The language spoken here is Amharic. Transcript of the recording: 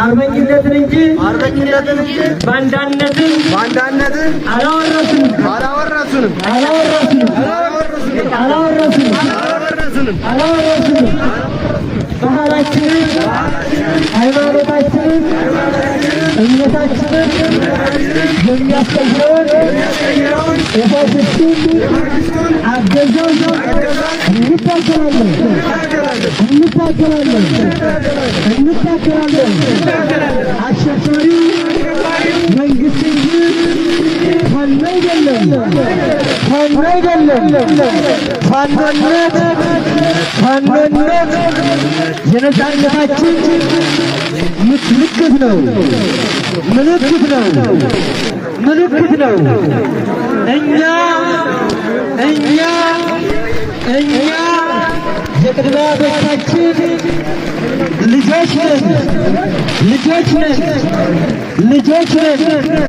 አርበኝነትን እንጂ ባንዳነትን አላወረሱንም። ባህላችንን፣ ሃይማኖታችንን፣ እምነታችንን የሚያስቀይረውን የፋሽስቱን አገዛዝ እንታገላለን። አሸባሪው መንግስት እንጂ ፋኖ አይደለም። ፋኖነት የነጻነታችን ምልክት ነው። እኛ የቅድመ አያቶቻችን ልጆች ነን።